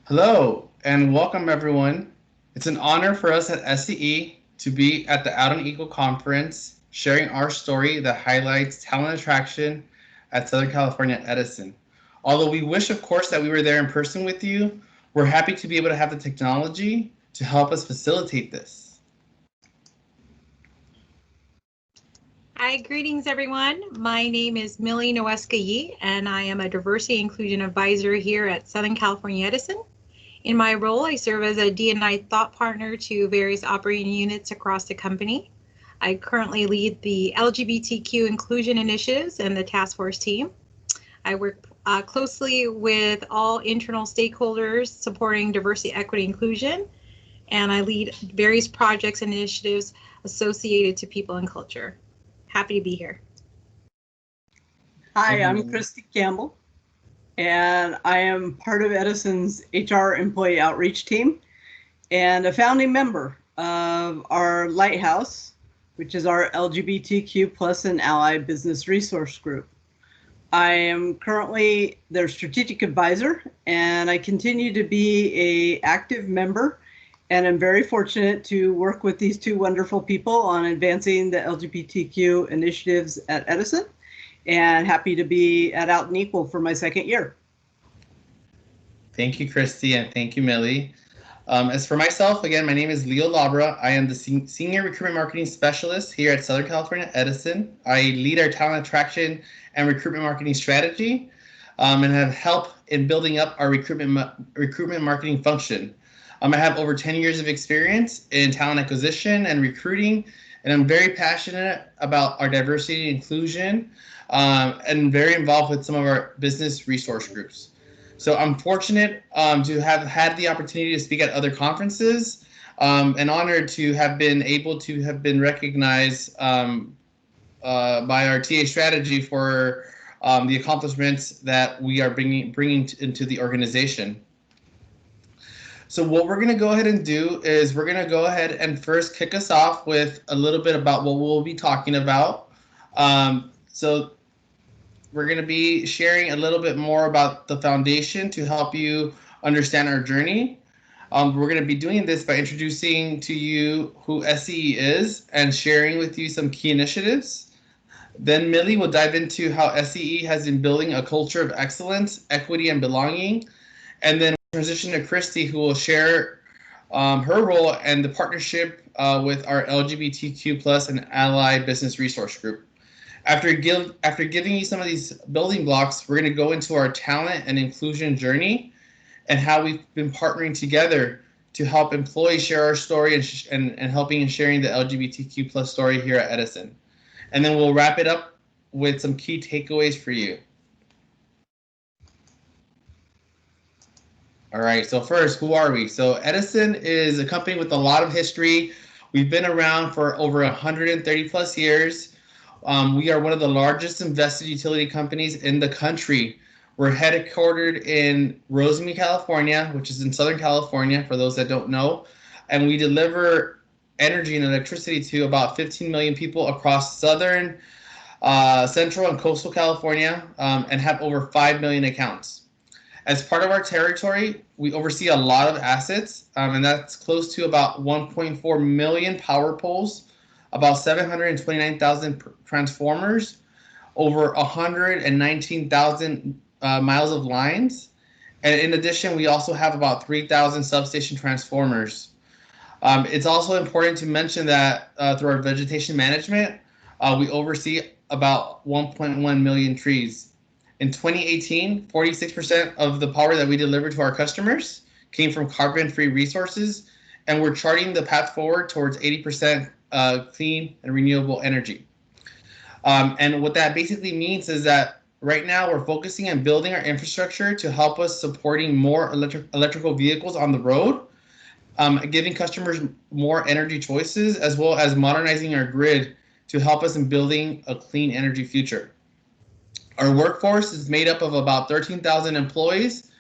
Hello and welcome everyone. It's an honor for us at SCE to be at the Out and Equal Conference sharing our story that highlights talent attraction at Southern California Edison. Although we wish, of course, that we were there in person with you, we're happy to be able to have the technology to help us facilitate this. Hi, greetings everyone. My name is Millie Noweska Yee, and I am a Diversity Inclusion Advisor here at Southern California Edison. In my role, I serve as a D&I thought partner to various operating units across the company. I currently lead the LGBTQ inclusion initiatives and the task force team. I work closely with all internal stakeholders supporting diversity, equity, inclusion, and I lead various projects and initiatives associated to people and culture. Happy to be here. Hi, I'm Christy Campbell, and I am part of Edison's HR employee outreach team and a founding member of our Lighthouse, which is our LGBTQ plus and ally business resource group. I am currently their strategic advisor, and I continue to be an active member, and I'm very fortunate to work with these two wonderful people on advancing the LGBTQ initiatives at Edison, and happy to be at Out and Equal for my second year. Thank you, Christy, and thank you, Millie. As for myself, again, my name is Leo Labra. I am the Senior Recruitment Marketing Specialist here at Southern California Edison. I lead our talent attraction and recruitment marketing strategy and have helped in building up our recruitment marketing function. I have over 10 years of experience in talent acquisition and recruiting, and I'm very passionate about our diversity and inclusion and very involved with some of our business resource groups. So I'm fortunate to have had the opportunity to speak at other conferences and honored to have been able to have been recognized by our TA strategy for the accomplishments that we are bringing into the organization. So what we're going to go ahead and do is we're going to go ahead and first kick us off with a little bit about what we'll be talking about. So we're going to be sharing a little bit more about the foundation to help you understand our journey. We're going to be doing this by introducing to you who SCE is and sharing with you some key initiatives. Then Millie will dive into how SCE has been building a culture of excellence, equity, and belonging. And then transition to Christy, who will share her role and the partnership with our LGBTQ plus and ally business resource group. After giving you some of these building blocks, we're going to go into our talent and inclusion journey and how we've been partnering together to help employees share our story and helping and sharing the LGBTQ plus story here at Edison. And then we'll wrap it up with some key takeaways for you. All right, so first, who are we? So Edison is a company with a lot of history. We've been around for over 130 plus years. We are one of the largest invested utility companies in the country. We're headquartered in Rosemead, California, which is in Southern California, for those that don't know. And we deliver energy and electricity to about 15 million people across Southern, Central, and Coastal California, and have over 5 million accounts. As part of our territory, we oversee a lot of assets, and that's close to about 1.4 million power poles, about 729,000 transformers, over 119,000 miles of lines. And in addition, we also have about 3,000 substation transformers. It's also important to mention that through our vegetation management, we oversee about 1.1 million trees. In 2018, 46% of the power that we delivered to our customers came from carbon-free resources, and we're charting the path forward towards 80% clean and renewable energy. And what that basically means is that right now we're focusing on building our infrastructure to help us supporting more electrical vehicles on the road, giving customers more energy choices, as well as modernizing our grid to help us in building a clean energy future. Our workforce is made up of about 13,000 employees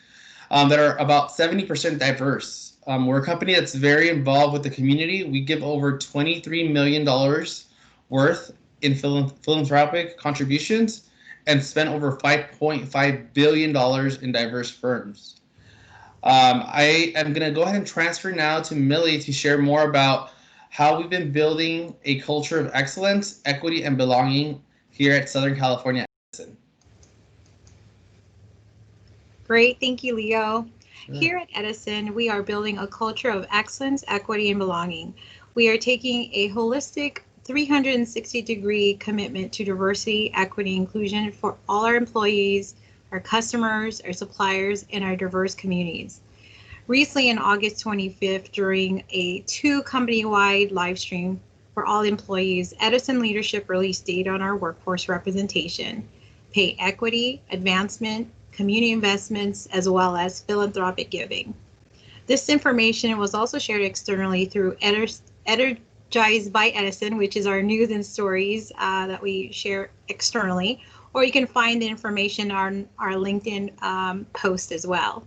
that are about 70% diverse. We're a company that's very involved with the community. We give over $23 million worth in philanthropic contributions and spent over $5.5 billion in diverse firms. I am going to go ahead and transfer now to Millie to share more about how we've been building a culture of excellence, equity, and belonging here at Southern California Edison. Great, thank you, Leo. Sure. Here at Edison, we are building a culture of excellence, equity, and belonging. We are taking a holistic 360-degree commitment to diversity, equity, inclusion for all our employees, our customers, our suppliers, and our diverse communities. Recently, on August 25th, during a 2 company-wide live stream for all employees, Edison leadership released data on our workforce representation, pay equity, advancement, community investments, as well as philanthropic giving. This information was also shared externally through Energized by Edison, which is our news and stories that we share externally, or you can find the information on our LinkedIn post as well.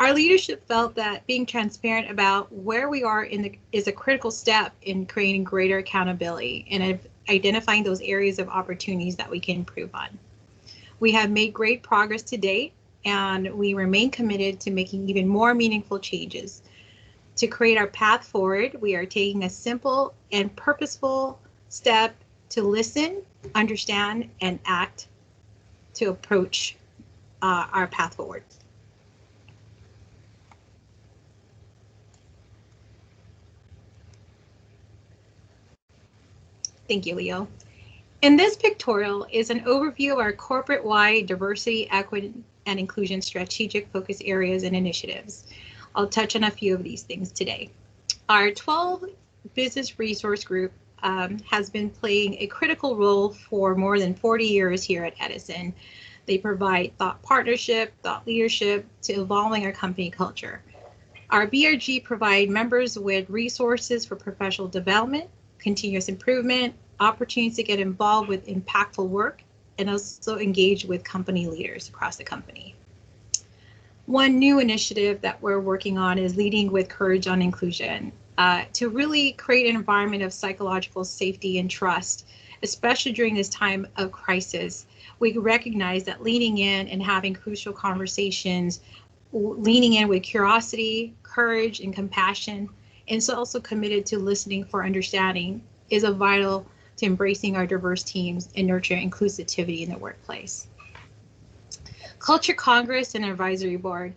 Our leadership felt that being transparent about where we are is a critical step in creating greater accountability and identifying those areas of opportunities that we can improve on. We have made great progress to date, and we remain committed to making even more meaningful changes. To create our path forward, we are taking a simple and purposeful step to listen, understand, and act to approach our path forward. Thank you, Leo. In this pictorial is an overview of our corporate-wide diversity, equity, and inclusion strategic focus areas and initiatives. I'll touch on a few of these things today. Our 12 Business Resource Group has been playing a critical role for more than 40 years here at Edison. They provide thought partnership, thought leadership to evolving our company culture. Our BRG provide members with resources for professional development, continuous improvement, opportunities to get involved with impactful work, and also engage with company leaders across the company. One new initiative that we're working on is leading with courage on inclusion to really create an environment of psychological safety and trust, especially during this time of crisis. We recognize that leaning in and having crucial conversations, leaning in with curiosity, courage, and compassion, and so also committed to listening for understanding is a vital to embracing our diverse teams and nurturing inclusivity in the workplace. Culture Congress and Advisory Board.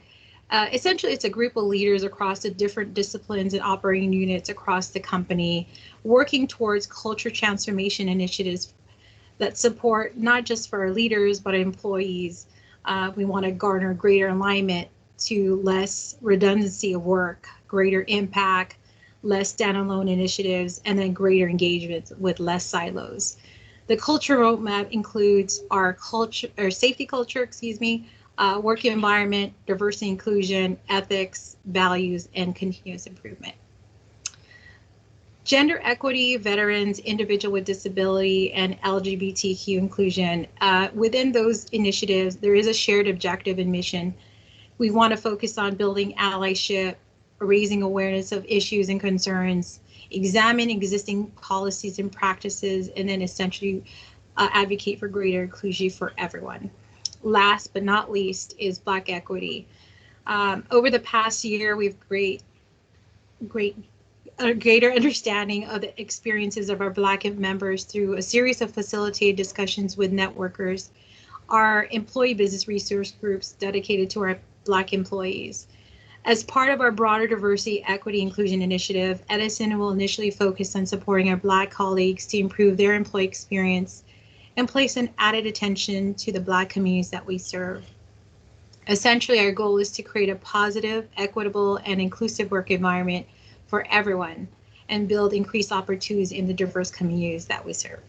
Essentially, it's a group of leaders across the different disciplines and operating units across the company, working towards culture transformation initiatives that support not just for our leaders, but our employees. We want to garner greater alignment to less redundancy of work, greater impact, less standalone initiatives, and then greater engagement with less silos. The culture roadmap includes our culture, or safety culture, work environment, diversity, inclusion, ethics, values, and continuous improvement. Gender equity, veterans, individual with disability, and LGBTQ inclusion. Within those initiatives, there is a shared objective and mission. We want to focus on building allyship, raising awareness of issues and concerns, examine existing policies and practices, and then essentially advocate for greater inclusion for everyone. Last but not least is Black equity. Over the past year, we've greater understanding of the experiences of our Black members through a series of facilitated discussions with networkers, our employee business resource groups dedicated to our Black employees. As part of our broader diversity, equity, inclusion initiative, Edison will initially focus on supporting our Black colleagues to improve their employee experience and place an added attention to the Black communities that we serve. Essentially, our goal is to create a positive, equitable, and inclusive work environment for everyone and build increased opportunities in the diverse communities that we serve.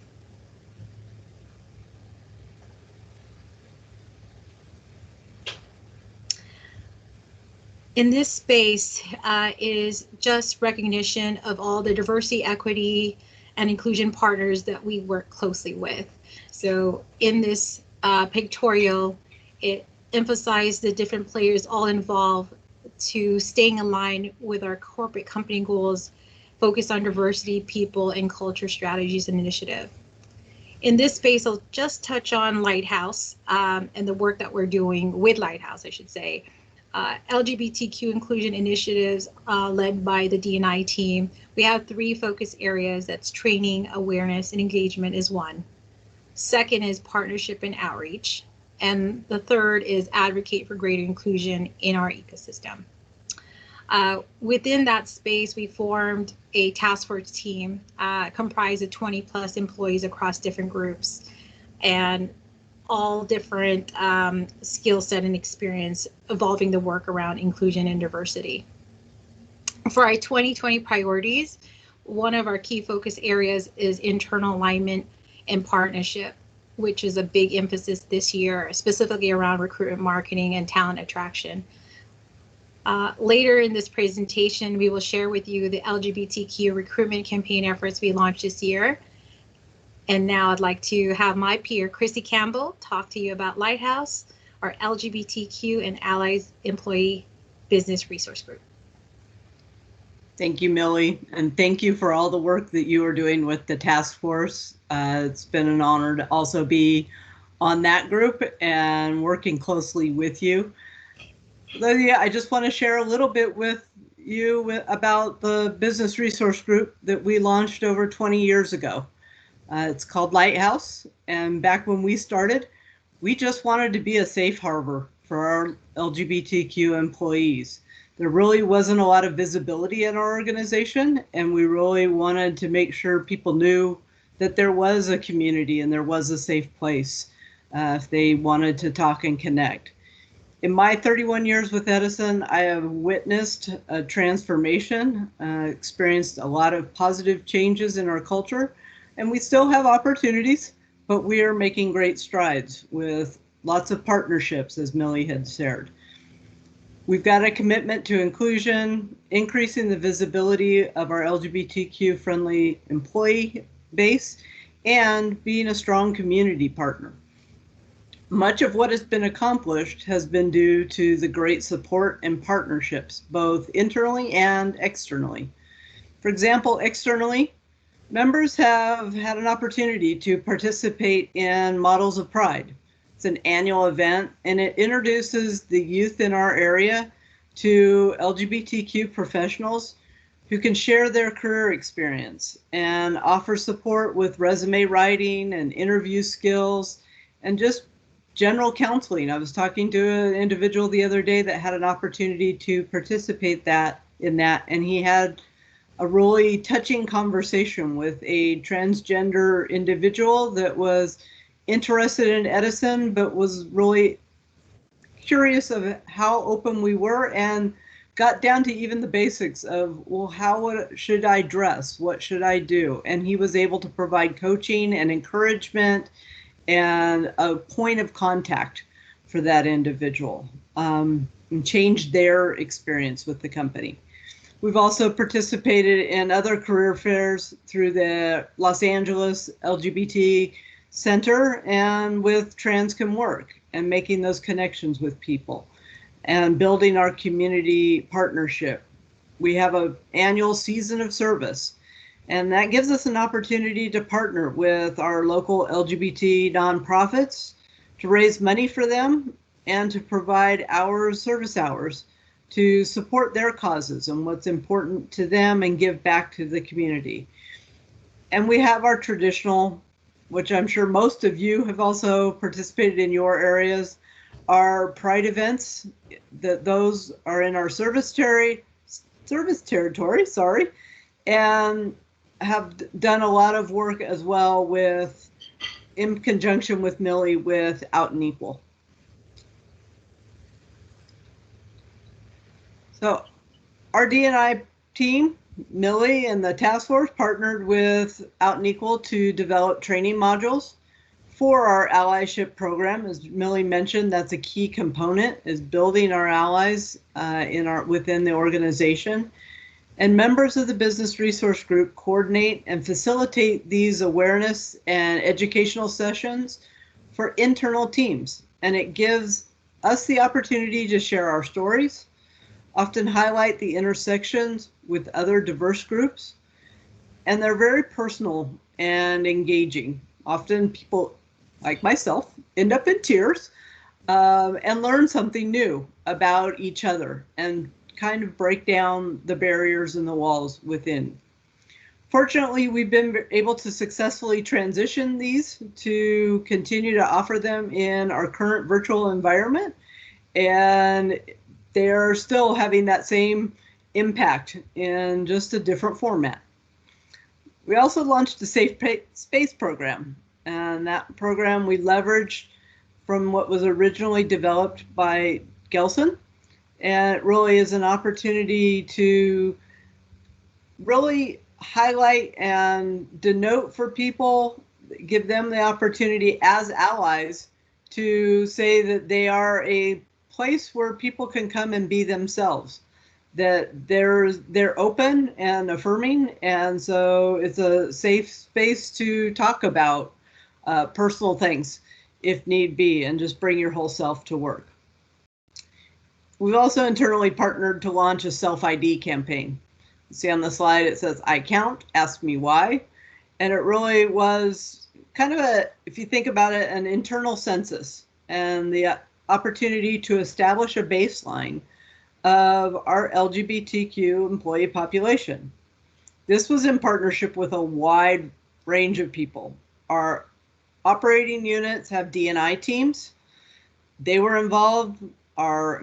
In this space is just recognition of all the diversity, equity, and inclusion partners that we work closely with. So in this pictorial, it emphasized the different players all involved to staying aligned with our corporate company goals, focus on diversity, people, and culture strategies and initiative. In this space, I'll just touch on Lighthouse and the work that we're doing with Lighthouse, I should say. LGBTQ inclusion initiatives led by the D&I team. We have 3 focus areas. That's training, awareness, and engagement is one. Second is partnership and outreach. And the third is advocate for greater inclusion in our ecosystem. Within that space, we formed a task force team comprised of 20 plus employees across different groups and all different skill set and experience evolving the work around inclusion and diversity. For our 2020 priorities, one of our key focus areas is internal alignment and partnership, which is a big emphasis this year, specifically around recruitment marketing and talent attraction. Later in this presentation, we will share with you the LGBTQ recruitment campaign efforts we launched this year. And now I'd like to have my peer, Chrissy Campbell, talk to you about Lighthouse, our LGBTQ and Allies Employee Business Resource Group. Thank you, Millie, and thank you for all the work that you are doing with the task force. It's been an honor to also be on that group and working closely with you. Lydia, I just want to share a little bit with you about the business resource group that we launched over 20 years ago. It's called Lighthouse, and back when we started, we just wanted to be a safe harbor for our LGBTQ employees. There really wasn't a lot of visibility in our organization, and we really wanted to make sure people knew that there was a community and there was a safe place if they wanted to talk and connect. In my 31 years with Edison, I have witnessed a transformation, experienced a lot of positive changes in our culture, and we still have opportunities, but we are making great strides with lots of partnerships, as Millie had shared. We've got a commitment to inclusion, increasing the visibility of our LGBTQ-friendly employee base, and being a strong community partner. Much of what has been accomplished has been due to the great support and partnerships, both internally and externally. For example, externally, members have had an opportunity to participate in Models of Pride. It's an annual event, and it introduces the youth in our area to LGBTQ professionals who can share their career experience and offer support with resume writing and interview skills and just general counseling. I was talking to an individual the other day that had an opportunity to participate in that, and he had a really touching conversation with a transgender individual that was interested in Edison, but was really curious of how open we were and got down to even the basics of, well, should I dress? What should I do? And he was able to provide coaching and encouragement and a point of contact for that individual and change their experience with the company. We've also participated in other career fairs through the Los Angeles LGBT Center and with Trans Can Work, and making those connections with people and building our community partnership. We have an annual season of service, and that gives us an opportunity to partner with our local LGBT nonprofits to raise money for them and to provide service hours to support their causes and what's important to them and give back to the community. And we have our traditional, which I'm sure most of you have also participated in your areas, our Pride events. Those are in our service territory, and have done a lot of work as well in conjunction with Millie with Out and Equal. So our D&I team, Millie and the task force, partnered with Out and Equal to develop training modules for our allyship program. As Millie mentioned, that's a key component, is building our allies within the organization. And members of the business resource group coordinate and facilitate these awareness and educational sessions for internal teams. And it gives us the opportunity to share our stories, often highlight the intersections with other diverse groups, and they're very personal and engaging. Often people, like myself, end up in tears and learn something new about each other and kind of break down the barriers and the walls within. Fortunately, we've been able to successfully transition these to continue to offer them in our current virtual environment, and they're still having that same impact in just a different format. We also launched the Safe Space program, and that program we leveraged from what was originally developed by Gelson, and it really is an opportunity to really highlight and denote for people, give them the opportunity as allies to say that they are a place where people can come and be themselves, that they're open and affirming, and so it's a safe space to talk about personal things if need be, and just bring your whole self to work. We've also internally partnered to launch a self-ID campaign. See on the slide, it says, I count, ask me why. And it really was kind of a, if you think about it, an internal census and the opportunity to establish a baseline of our LGBTQ employee population. This was in partnership with a wide range of people. Our operating units have D&I teams. They were involved. Our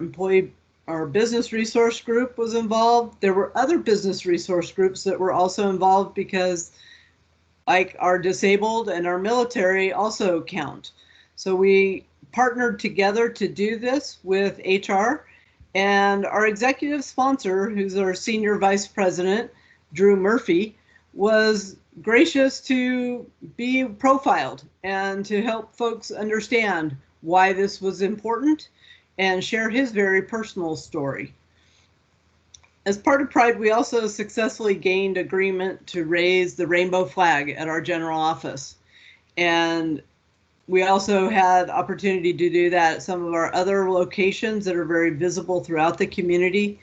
business resource group was involved. There were other business resource groups that were also involved because, like, our disabled and our military also count. So we partnered together to do this with HR, and our executive sponsor, who's our senior vice president, Drew Murphy, was gracious to be profiled and to help folks understand why this was important and share his very personal story. As part of Pride, we also successfully gained agreement to raise the rainbow flag at our general office. And we also had opportunity to do that at some of our other locations that are very visible throughout the community.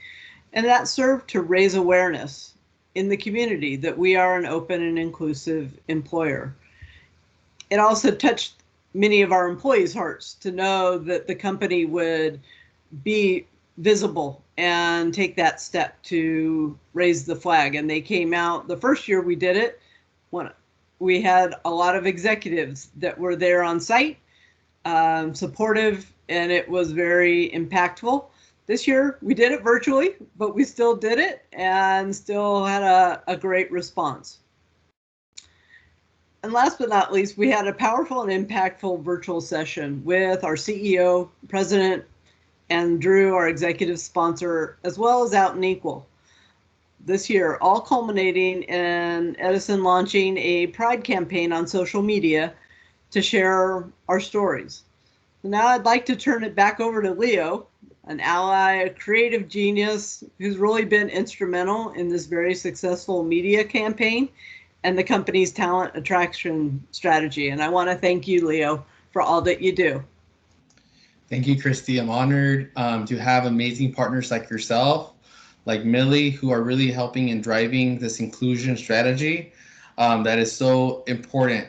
And that served to raise awareness in the community that we are an open and inclusive employer. It also touched many of our employees' hearts to know that the company would be visible and take that step to raise the flag. And they came out, the first year we did it, when we had a lot of executives that were there on site, supportive, and it was very impactful. This year we did it virtually, but we still did it and still had a great response. And last but not least, we had a powerful and impactful virtual session with our CEO, President, and Drew, our executive sponsor, as well as Out and Equal this year, all culminating in Edison launching a Pride campaign on social media to share our stories. So now I'd like to turn it back over to Leo, an ally, a creative genius who's really been instrumental in this very successful media campaign and the company's talent attraction strategy. And I want to thank you, Leo, for all that you do. Thank you, Christy. I'm honored to have amazing partners like yourself, like Millie, who are really helping and driving this inclusion strategy that is so important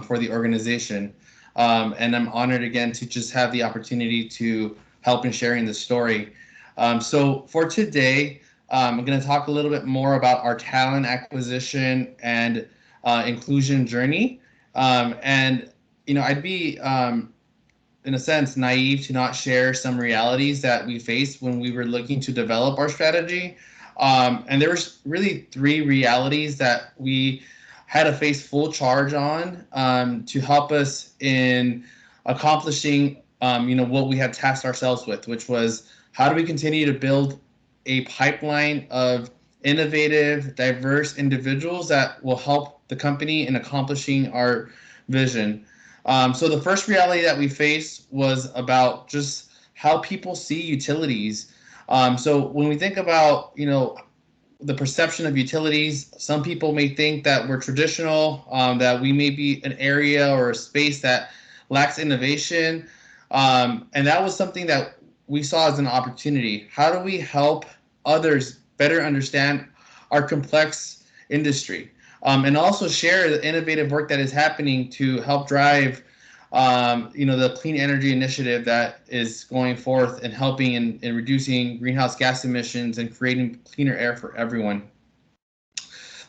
for the organization. And I'm honored again to just have the opportunity to help in sharing the story. So for today, I'm going to talk a little bit more about our talent acquisition and inclusion journey. And, you know, I'd be, in a sense, naive to not share some realities that we faced when we were looking to develop our strategy. And there was really 3 realities that we had to face full charge on to help us in accomplishing, you know, what we had tasked ourselves with, which was how do we continue to build a pipeline of innovative, diverse individuals that will help the company in accomplishing our vision. So the first reality that we faced was about just how people see utilities. So when we think about, you know, the perception of utilities, some people may think that we're traditional, that we may be an area or a space that lacks innovation. And that was something that we saw as an opportunity. How do we help others better understand our complex industry, and also share the innovative work that is happening to help drive the clean energy initiative that is going forth and helping in reducing greenhouse gas emissions and creating cleaner air for everyone.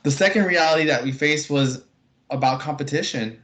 The second reality that we faced was about competition.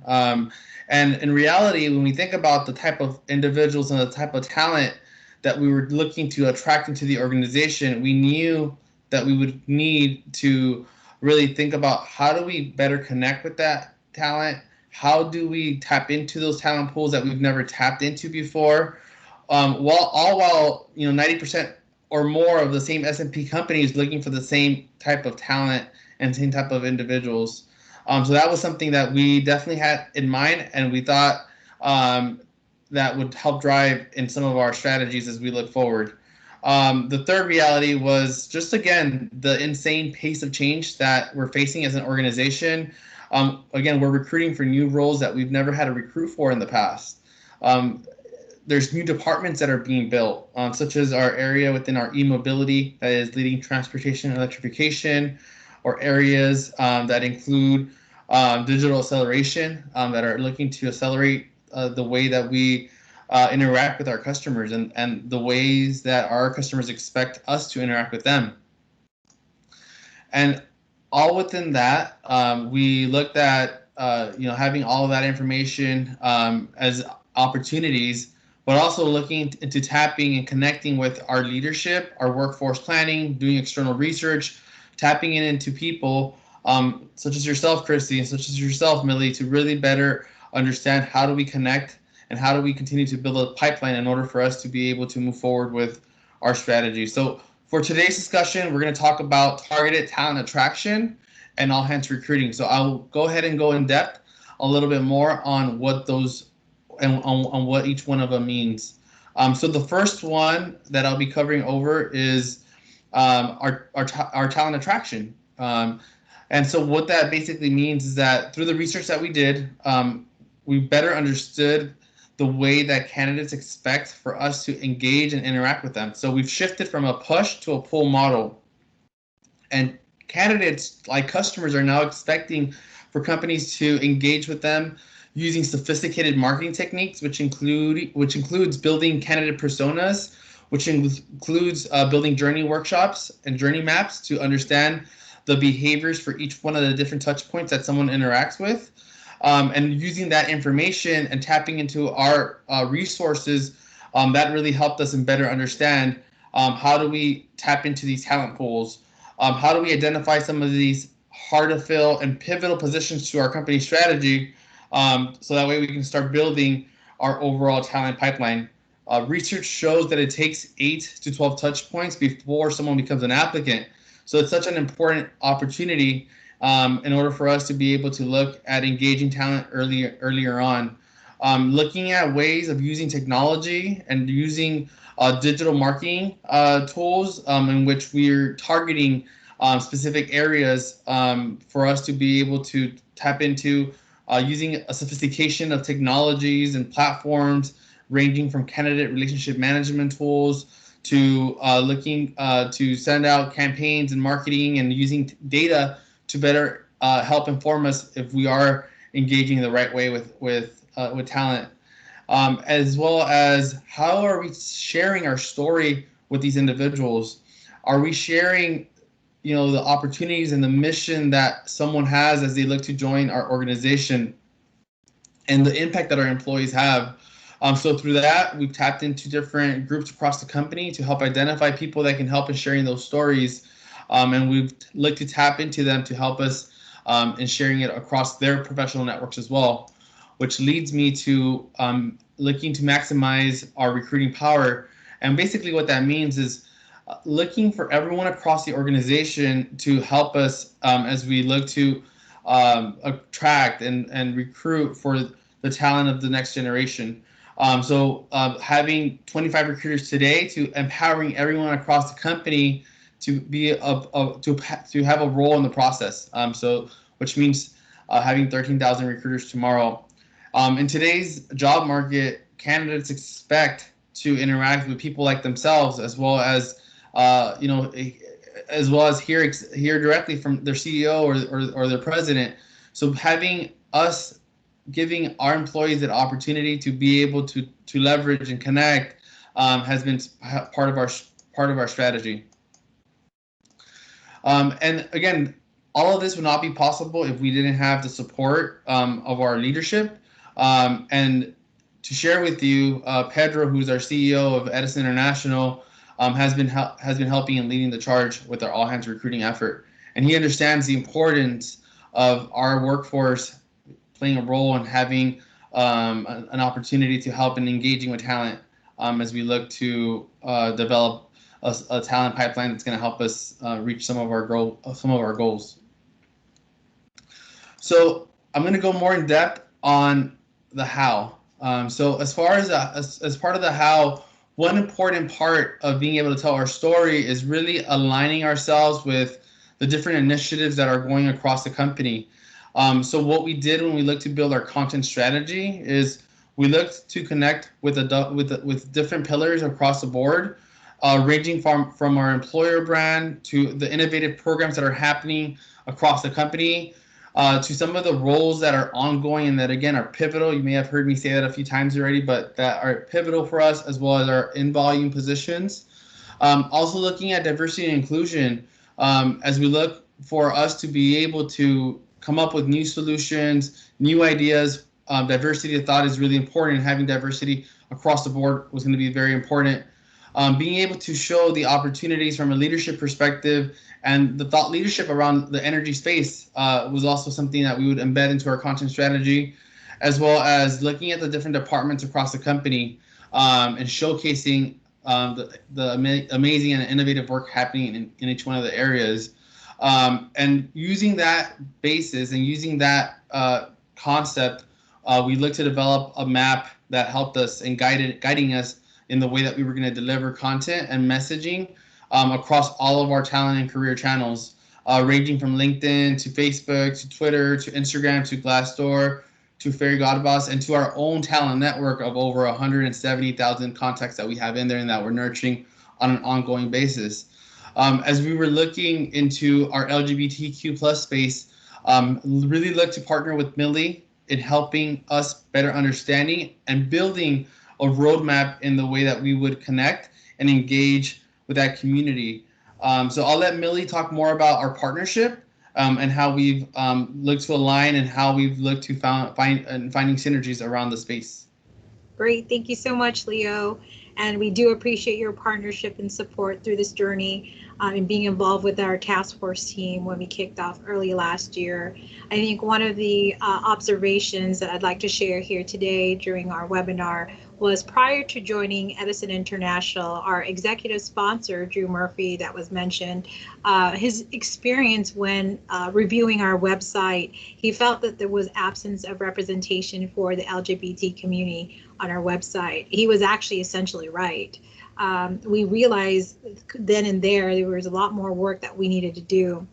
And in reality, when we think about the type of individuals and the type of talent that we were looking to attract into the organization, we knew that we would need to really think about how do we better connect with that talent? How do we tap into those talent pools that we've never tapped into before? While 90% or more of the same S&P companies looking for the same type of talent and same type of individuals. So that was something that we definitely had in mind, and we thought that would help drive in some of our strategies as we look forward. The third reality was just, again, the insane pace of change that we're facing as an organization. Again, we're recruiting for new roles that we've never had to recruit for in the past. There's new departments that are being built, such as our area within our e-mobility that is leading transportation electrification, or areas that include digital acceleration that are looking to accelerate the way that we interact with our customers and the ways that our customers expect us to interact with them. And all within that, we looked at having all of that information as opportunities, but also looking into tapping and connecting with our leadership, our workforce planning, doing external research, tapping it into people such as yourself, Christy, and such as yourself, Millie, to really better understand how do we connect and how do we continue to build a pipeline in order for us to be able to move forward with our strategy. So for today's discussion, we're going to talk about targeted talent attraction and all hands recruiting. So I'll go ahead and go in depth a little bit more on what those and on what each one of them means. So the first one that I'll be covering over is our talent attraction. And so what that basically means is that through the research that we did, we better understood the way that candidates expect for us to engage and interact with them. So we've shifted from a push to a pull model. And candidates, like customers, are now expecting for companies to engage with them using sophisticated marketing techniques, which includes building candidate personas, which includes building journey workshops and journey maps to understand the behaviors for each one of the different touch points that someone interacts with, and using that information and tapping into our resources that really helped us and better understand how do we tap into these talent pools, how do we identify some of these hard to fill and pivotal positions to our company strategy, so that way we can start building our overall talent pipeline. Research shows that it takes 8 to 12 touch points before someone becomes an applicant. So it's such an important opportunity in order for us to be able to look at engaging talent earlier on. Looking at ways of using technology and using digital marketing tools in which we're targeting specific areas for us to be able to tap into, using a sophistication of technologies and platforms ranging from candidate relationship management tools to looking to send out campaigns and marketing and using data to better help inform us if we are engaging the right way with talent, as well as how are we sharing our story with these individuals? Are we sharing, the opportunities and the mission that someone has as they look to join our organization and the impact that our employees have? So through that, we've tapped into different groups across the company to help identify people that can help in sharing those stories. And we've looked to tap into them to help us in sharing it across their professional networks as well, which leads me to looking to maximize our recruiting power. And basically what that means is looking for everyone across the organization to help us as we look to attract and recruit for the talent of the next generation. So having 25 recruiters today to empowering everyone across the company to be to have a role in the process. So which means having 13,000 recruiters tomorrow. In today's job market, candidates expect to interact with people like themselves, as well as hear directly from their CEO or their president. So having us giving our employees the opportunity to be able to leverage and connect has been part of our strategy. And again, all of this would not be possible if we didn't have the support of our leadership. And to share with you, Pedro, who's our CEO of Edison International, has been helping and leading the charge with our all hands recruiting effort. And he understands the importance of our workforce playing a role in having an opportunity to help in engaging with talent as we look to develop a talent pipeline that's going to help us reach some of our goals. So I'm going to go more in depth on the how. So as far as part of the how, one important part of being able to tell our story is really aligning ourselves with the different initiatives that are going across the company. So what we did when we looked to build our content strategy is we looked to connect with different pillars across the board, ranging from our employer brand to the innovative programs that are happening across the company, to some of the roles that are ongoing and that, again, are pivotal. You may have heard me say that a few times already, but that are pivotal for us, as well as our in-volume positions. Also looking at diversity and inclusion as we look for us to be able to come up with new solutions, new ideas. Diversity of thought is really important, and having diversity across the board was going to be very important. Being able to show the opportunities from a leadership perspective and the thought leadership around the energy space was also something that we would embed into our content strategy, as well as looking at the different departments across the company and showcasing the amazing and innovative work happening in each one of the areas. And using that basis and using that concept, we looked to develop a map that helped us and guiding us in the way that we were going to deliver content and messaging across all of our talent and career channels, ranging from LinkedIn to Facebook to Twitter to Instagram to Glassdoor to Fairy Godboss, and to our own talent network of over 170,000 contacts that we have in there and that we're nurturing on an ongoing basis. As we were looking into our LGBTQ plus space, really look to partner with Millie in helping us better understanding and building a roadmap in the way that we would connect and engage with that community. So I'll let Millie talk more about our partnership and how we've looked to align and how we've looked to finding synergies around the space. Great. Thank you so much, Leo. And we do appreciate your partnership and support through this journey and being involved with our task force team when we kicked off early last year. I think one of the observations that I'd like to share here today during our webinar was prior to joining Edison International, our executive sponsor, Drew Murphy, that was mentioned, his experience when reviewing our website, he felt that there was absence of representation for the LGBT community on our website. He was actually essentially right. We realized then and there was a lot more work that we needed to do.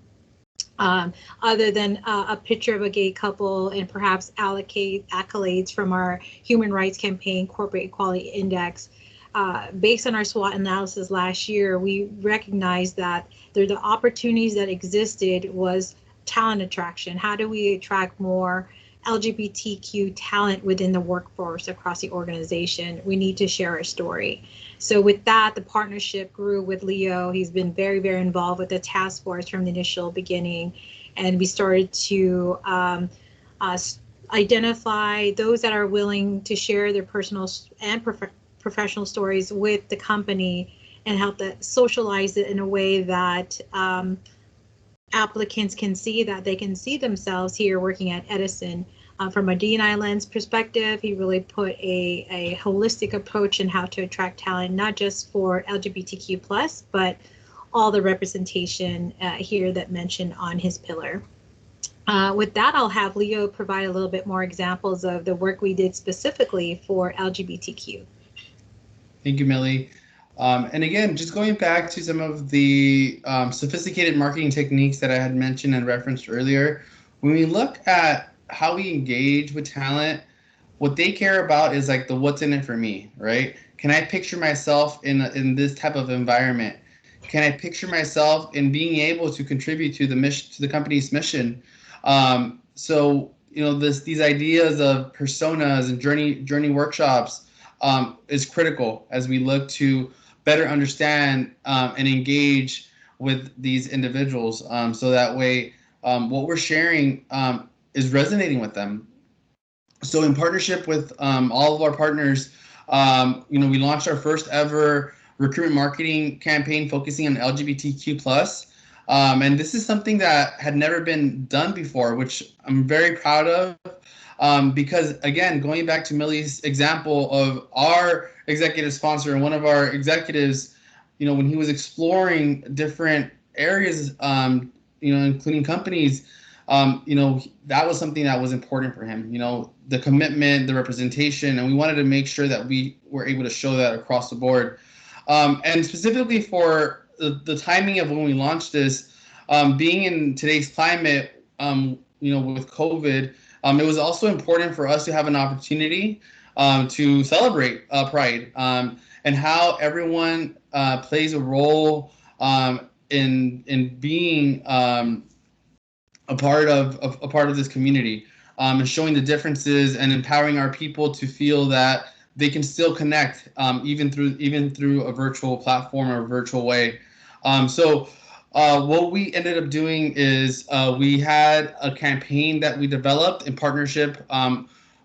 Other than a picture of a gay couple and perhaps accolades from our Human Rights Campaign Corporate Equality Index. Based on our SWOT analysis last year, we recognized that the opportunities that existed was talent attraction. How do we attract more LGBTQ talent within the workforce across the organization? We need to share our story. So with that, the partnership grew with Leo. He's been very, very involved with the task force from the initial beginning. And we started to identify those that are willing to share their personal and professional stories with the company and help that socialize it in a way that applicants can see that they can see themselves here working at Edison. From a D&I lens perspective, he really put a holistic approach in how to attract talent, not just for LGBTQ+, but all the representation here that mentioned on his pillar. With that, I'll have Leo provide a little bit more examples of the work we did specifically for LGBTQ. Thank you, Millie. And again, just going back to some of the sophisticated marketing techniques that I had mentioned and referenced earlier, when we look at how we engage with talent, what they care about is like the what's in it for me, right? Can I picture myself in this type of environment? Can I picture myself in being able to contribute to the mission, to the company's mission? So these ideas of personas and journey workshops is critical as we look to better understand and engage with these individuals, so that way what we're sharing is resonating with them. So in partnership with all of our partners, we launched our first ever recruitment marketing campaign focusing on LGBTQ plus. And this is something that had never been done before, which I'm very proud of. Because again, going back to Millie's example of our executive sponsor and one of our executives, when he was exploring different areas, including companies, that was something that was important for him, the commitment, the representation, and we wanted to make sure that we were able to show that across the board. And specifically for the timing of when we launched this, being in today's climate, with COVID, it was also important for us to have an opportunity to celebrate Pride, and how everyone plays a role in being a part of this community, and showing the differences and empowering our people to feel that they can still connect, even through a virtual platform or a virtual way. So what we ended up doing is we had a campaign that we developed in partnership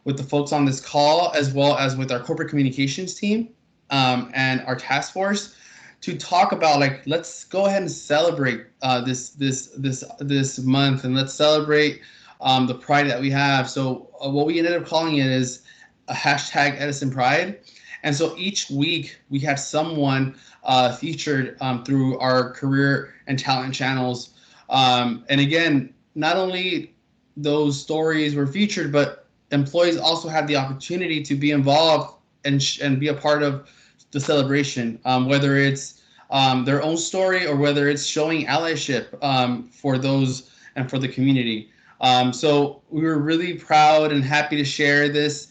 with the folks on this call, as well as with our corporate communications team and our task force, to talk about, like, let's go ahead and celebrate this month, and let's celebrate the pride that we have. So what we ended up calling it is a hashtag Edison Pride. And so each week we had someone featured through our career and talent channels. And again, not only those stories were featured, but employees also had the opportunity to be involved and be a part of the celebration, whether it's their own story or whether it's showing allyship for those and for the community. So we were really proud and happy to share this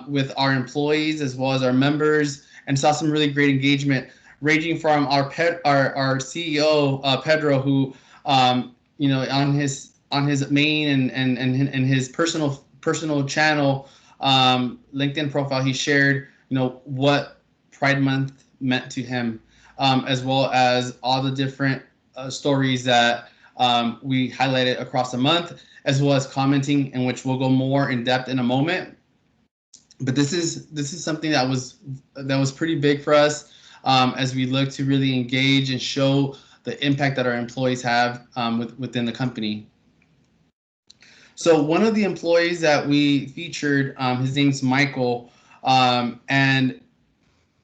with our employees as well as our members, and saw some really great engagement, ranging from our CEO Pedro, who on his main and his personal channel LinkedIn profile, he shared what Pride Month meant to him, as well as all the different stories that we highlighted across the month, as well as commenting, in which we'll go more in depth in a moment. But this is something that was pretty big for us, as we look to really engage and show the impact that our employees have within the company. So one of the employees that we featured, his name's Michael, and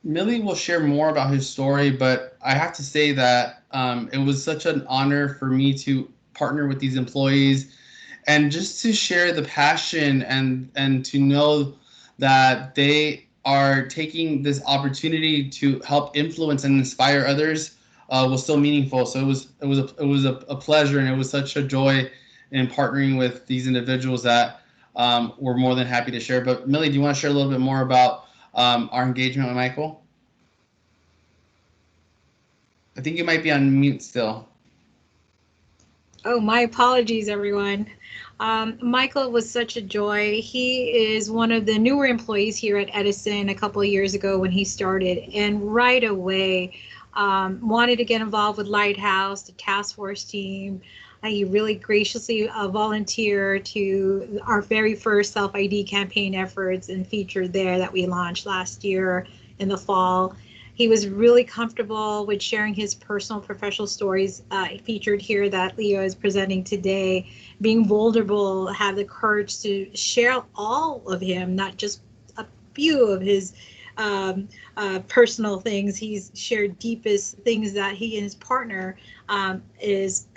Millie will share more about his story, but I have to say that it was such an honor for me to partner with these employees, and just to share the passion and to know that they are taking this opportunity to help influence and inspire others was so meaningful. So it was a pleasure, and it was such a joy in partnering with these individuals that we're more than happy to share. But Millie, do you want to share a little bit more about our engagement with Michael? I think you might be on mute still. Oh, my apologies, everyone. Michael was such a joy. He is one of the newer employees here at Edison a couple of years ago when he started, and right away wanted to get involved with Lighthouse, the task force team. He really graciously volunteered to our very first self-ID campaign efforts and featured there that we launched last year in the fall. He was really comfortable with sharing his personal professional stories featured here that Leo is presenting today, being vulnerable, have the courage to share all of him, not just a few of his personal things. He's shared deepest things that he and his partner is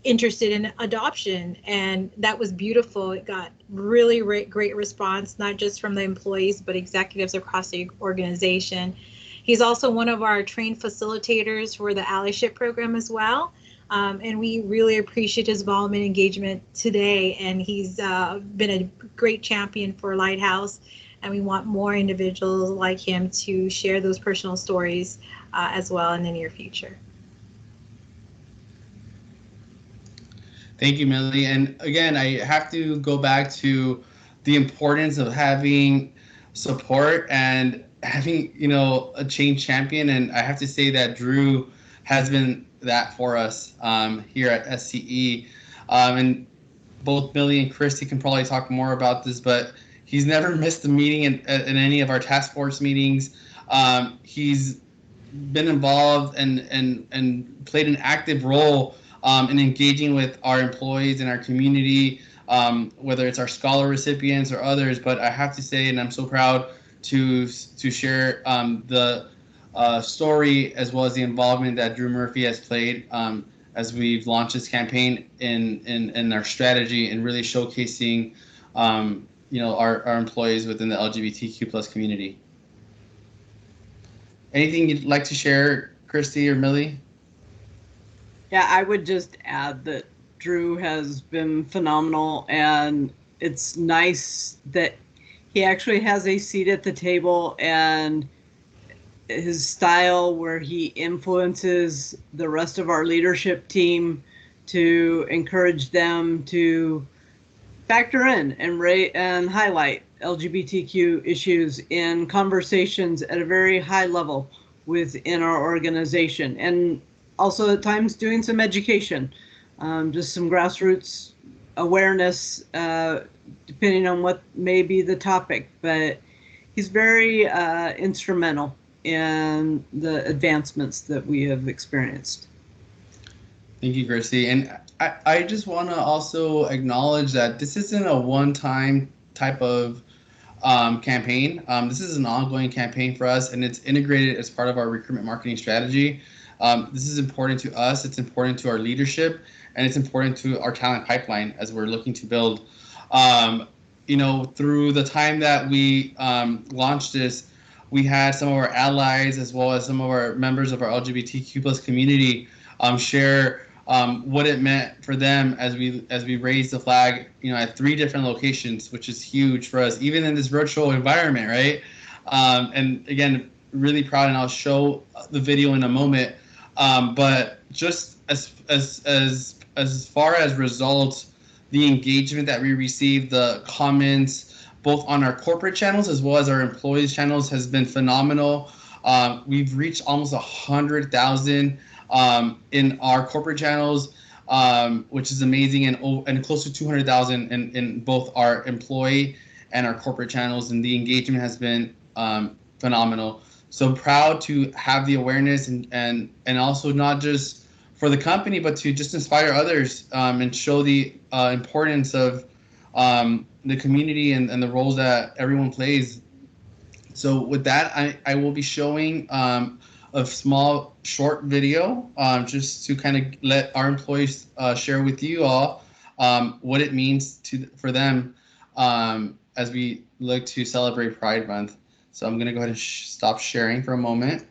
interested in adoption, and that was beautiful. It got really great response, not just from the employees, but executives across the organization. He's also one of our trained facilitators for the allyship program as well. And we really appreciate his involvement and engagement today. And he's been a great champion for Lighthouse. And we want more individuals like him to share those personal stories as well in the near future. Thank you, Millie. And again, I have to go back to the importance of having support and having, a change champion. And I have to say that Drew has been that for us here at SCE. And both Millie and Christy can probably talk more about this, but he's never missed a meeting in any of our task force meetings. He's been involved and played an active role in engaging with our employees and our community, whether it's our scholar recipients or others. But I have to say, and I'm so proud to share the story as well as the involvement that Drew Murphy has played as we've launched this campaign in our strategy and really showcasing our employees within the LGBTQ plus community. Anything you'd like to share, Christy or Millie? Yeah, I would just add that Drew has been phenomenal, and it's nice that he actually has a seat at the table, and his style where he influences the rest of our leadership team to encourage them to factor in and highlight LGBTQ issues in conversations at a very high level within our organization, and also at times doing some education, just some grassroots awareness, depending on what may be the topic. But he's very instrumental in the advancements that we have experienced. Thank you, Christy. And I just want to also acknowledge that this isn't a one-time type of campaign. This is an ongoing campaign for us, and it's integrated as part of our recruitment marketing strategy. This is important to us, it's important to our leadership, and it's important to our talent pipeline as we're looking to build. Through the time that we launched this, we had some of our allies as well as some of our members of our LGBTQ plus community share what it meant for them as we raised the flag, at 3 different locations, which is huge for us, even in this virtual environment, right? And again, really proud, and I'll show the video in a moment. But just as far as results, the engagement that we received, the comments, both on our corporate channels as well as our employees channels, has been phenomenal. We've reached almost 100,000 in our corporate channels, which is amazing, and close to 200,000 in both our employee and our corporate channels, and the engagement has been phenomenal. So proud to have the awareness and also not just for the company, but to just inspire others and show the importance of the community and the roles that everyone plays. So with that, I will be showing a small short video just to kind of let our employees share with you all what it means for them as we look to celebrate Pride Month. So I'm going to go ahead and stop sharing for a moment.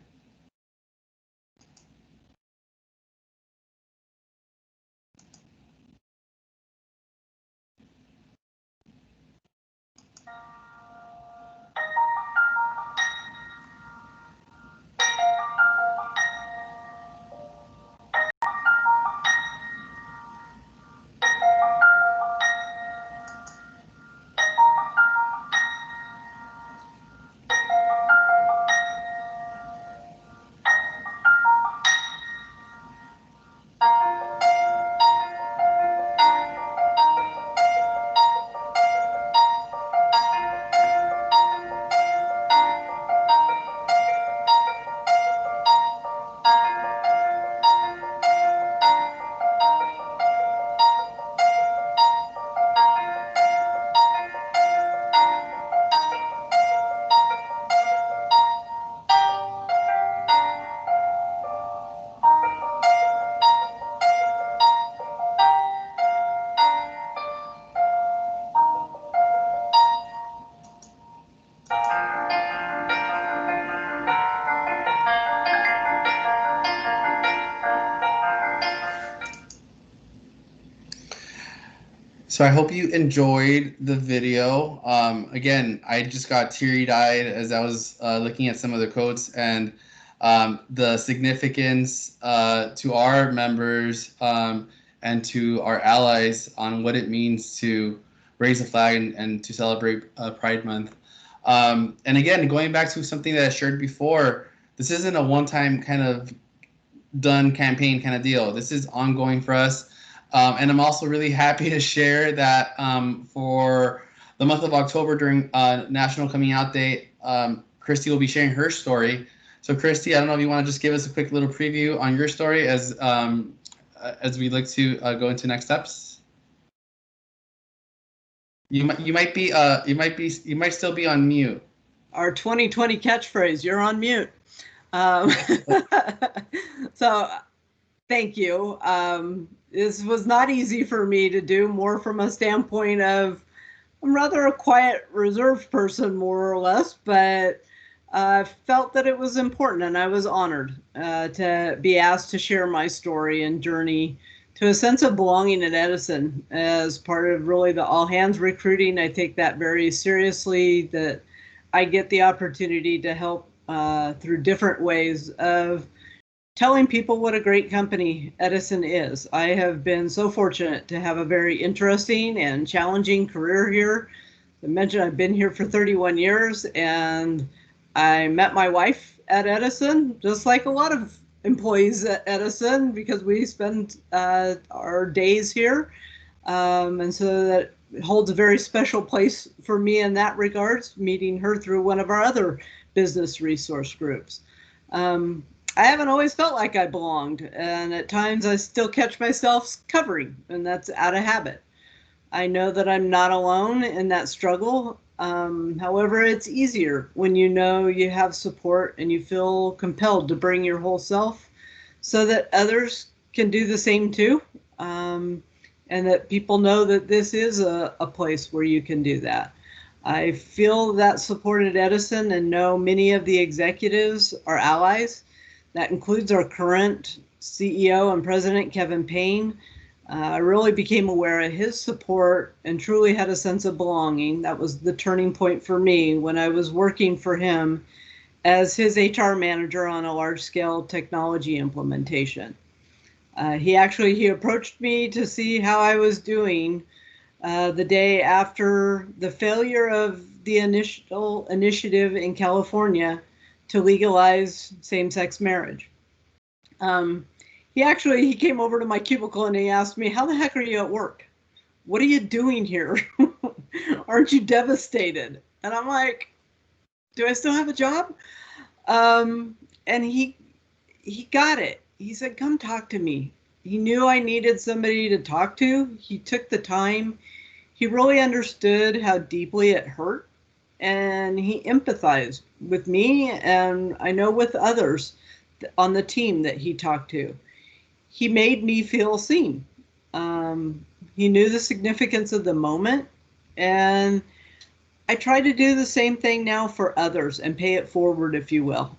So I hope you enjoyed the video. Again, I just got teary-eyed as I was looking at some of the quotes, and the significance to our members and to our allies on what it means to raise a flag and to celebrate Pride Month. And again, going back to something that I shared before, this isn't a one-time kind of done campaign kind of deal. This is ongoing for us. And I'm also really happy to share that for the month of October during National Coming Out Day, Christy will be sharing her story. So Christy, I don't know if you want to just give us a quick little preview on your story as we look to go into next steps. You might still be on mute. Our 2020 catchphrase, you're on mute. So thank you. This was not easy for me to do, more from a standpoint of I'm rather a quiet, reserved person, more or less, but I felt that it was important, and I was honored to be asked to share my story and journey to a sense of belonging at Edison as part of really the all hands recruiting. I take that very seriously, that I get the opportunity to help through different ways of telling people what a great company Edison is. I have been so fortunate to have a very interesting and challenging career here. I mentioned I've been here for 31 years, and I met my wife at Edison, just like a lot of employees at Edison, because we spend our days here. And so that holds a very special place for me in that regards, meeting her through one of our other business resource groups. I haven't always felt like I belonged, and at times I still catch myself covering, and that's out of habit. I know that I'm not alone in that struggle. However, it's easier when you know you have support and you feel compelled to bring your whole self so that others can do the same too. And that people know that this is a place where you can do that. I feel that support at Edison and know many of the executives are allies. That includes our current CEO and president, Kevin Payne. I really became aware of his support and truly had a sense of belonging. That was the turning point for me when I was working for him as his HR manager on a large-scale technology implementation. He approached me to see how I was doing the day after the failure of the initial initiative in California to legalize same-sex marriage. He came over to my cubicle and he asked me, "How the heck are you at work? What are you doing here? Aren't you devastated?" And I'm like, "Do I still have a job?" And he got it. He said, "Come talk to me." He knew I needed somebody to talk to. He took the time. He really understood how deeply it hurt, and he empathized with me, and I know with others on the team that he talked to. He made me feel seen. He knew the significance of the moment, and I try to do the same thing now for others and pay it forward, if you will.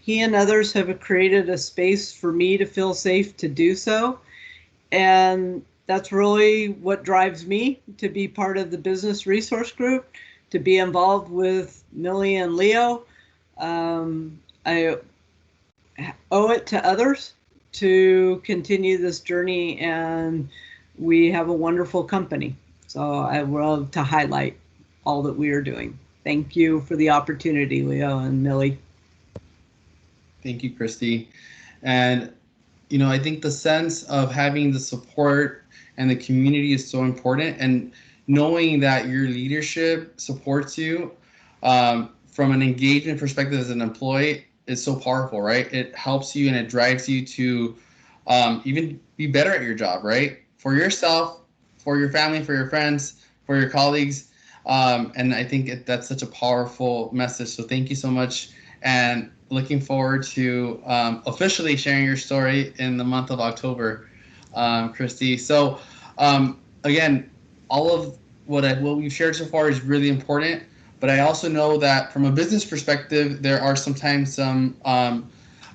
He and others have created a space for me to feel safe to do so, and that's really what drives me to be part of the business resource group, to be involved with Millie and Leo. I owe it to others to continue this journey, and we have a wonderful company. So I would love to highlight all that we are doing. Thank you for the opportunity, Leo and Millie. Thank you, Christy. And, I think the sense of having the support and the community is so important, and knowing that your leadership supports you from an engagement perspective as an employee is so powerful, right? It helps you and it drives you to even be better at your job, right? For yourself, for your family, for your friends, for your colleagues. And I think that's such a powerful message. So thank you so much. And looking forward to officially sharing your story in the month of October, Christy. So again, all of what we've shared so far is really important. But I also know that from a business perspective, there are sometimes some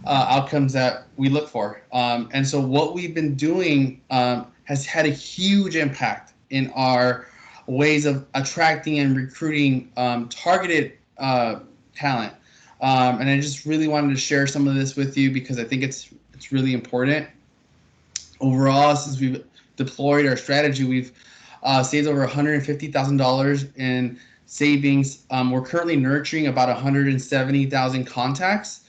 outcomes that we look for. And so what we've been doing has had a huge impact in our ways of attracting and recruiting targeted talent. And I just really wanted to share some of this with you because I think it's really important. Overall, since we've deployed our strategy, we've saved over $150,000 in savings. We're currently nurturing about 170,000 contacts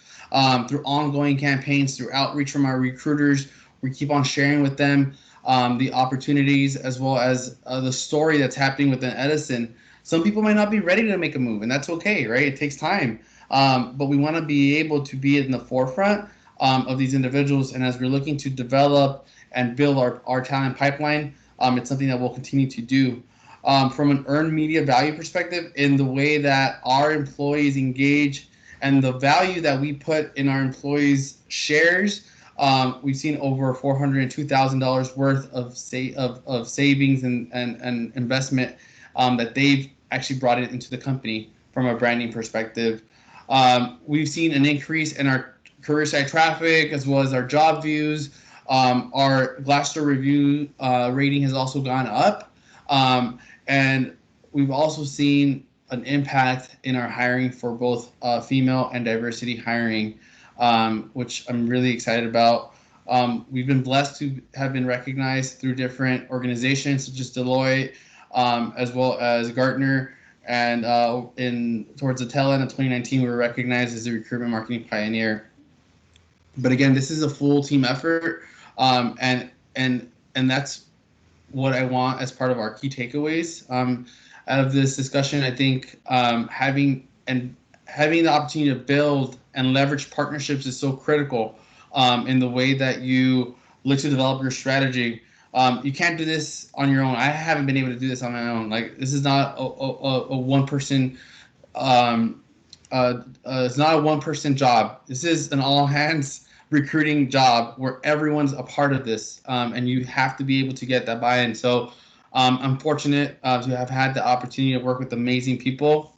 through ongoing campaigns, through outreach from our recruiters. We keep on sharing with them the opportunities as well as the story that's happening within Edison. Some people might not be ready to make a move, and that's okay, right? It takes time. But we want to be able to be in the forefront of these individuals. And as we're looking to develop and build our talent pipeline, it's something that we'll continue to do. From an earned media value perspective, in the way that our employees engage and the value that we put in our employees' shares, we've seen over $402,000 worth of savings and investment that they've actually brought it into the company from a branding perspective. We've seen an increase in our career site traffic as well as our job views. Our Glassdoor review rating has also gone up. And we've also seen an impact in our hiring for both female and diversity hiring, which I'm really excited about. We've been blessed to have been recognized through different organizations such as Deloitte, as well as Gartner. And towards the tail end of 2019, we were recognized as the recruitment marketing pioneer. But again, this is a full team effort, and that's what I want as part of our key takeaways out of this discussion. I think having the opportunity to build and leverage partnerships is so critical in the way that you look to develop your strategy. You can't do this on your own. I haven't been able to do this on my own. Like, this is not a one person. It's not a one person job. This is an all hands recruiting job where everyone's a part of this, and you have to be able to get that buy-in. So I'm fortunate to have had the opportunity to work with amazing people.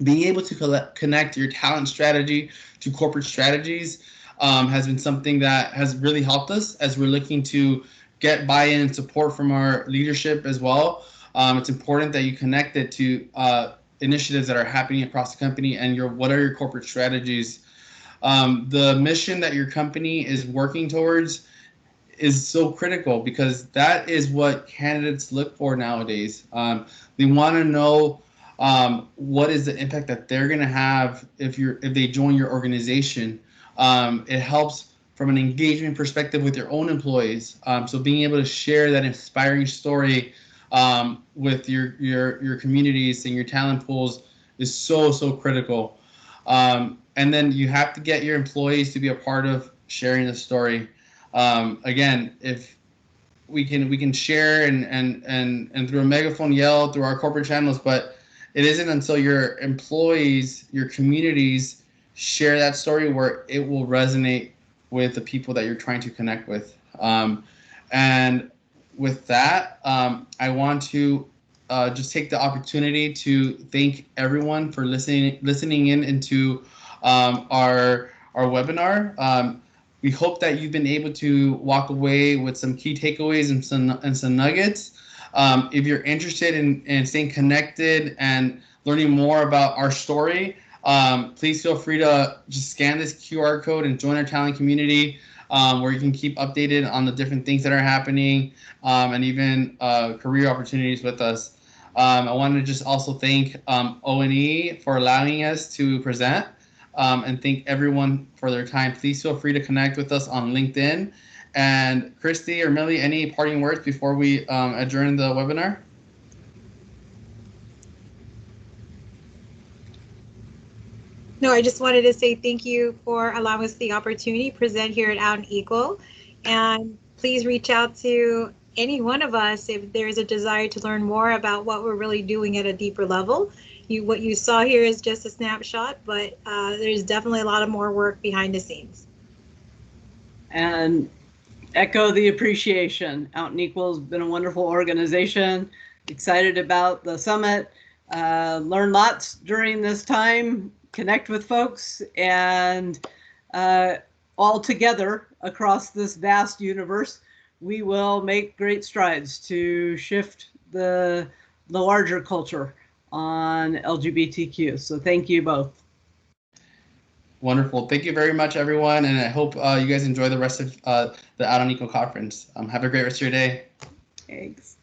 Being able to connect your talent strategy to corporate strategies has been something that has really helped us as we're looking to get buy-in and support from our leadership as well. It's important that you connect it to initiatives that are happening across the company and what are your corporate strategies. The mission that your company is working towards is so critical because that is what candidates look for nowadays. They want to know what is the impact that they're going to have if they join your organization. It helps from an engagement perspective with your own employees. So being able to share that inspiring story with your communities and your talent pools is so critical. And then you have to get your employees to be a part of sharing the story. Again, if we can share and through a megaphone yell through our corporate channels, but it isn't until your employees, your communities share that story where it will resonate with the people that you're trying to connect with. And with that, I want to just take the opportunity to thank everyone for listening into our webinar. We hope that you've been able to walk away with some key takeaways and some nuggets. If you're interested in staying connected and learning more about our story, please feel free to just scan this QR code and join our talent community, where you can keep updated on the different things that are happening and even career opportunities with us. I want to just also thank O&E for allowing us to present, and thank everyone for their time. Please feel free to connect with us on LinkedIn. And Christy or Millie, any parting words before we adjourn the webinar? No, I just wanted to say thank you for allowing us the opportunity to present here at Out and Equal. And please reach out to any one of us if there's a desire to learn more about what we're really doing at a deeper level. What you saw here is just a snapshot, but there's definitely a lot of more work behind the scenes. And echo the appreciation. Out and Equal has been a wonderful organization. Excited about the summit. Learn lots during this time. Connect with folks, and all together across this vast universe, we will make great strides to shift the larger culture on LGBTQ. So thank you both. Wonderful. Thank you very much, everyone, and I hope you guys enjoy the rest of the Out on Eco conference. Have a great rest of your day. Thanks.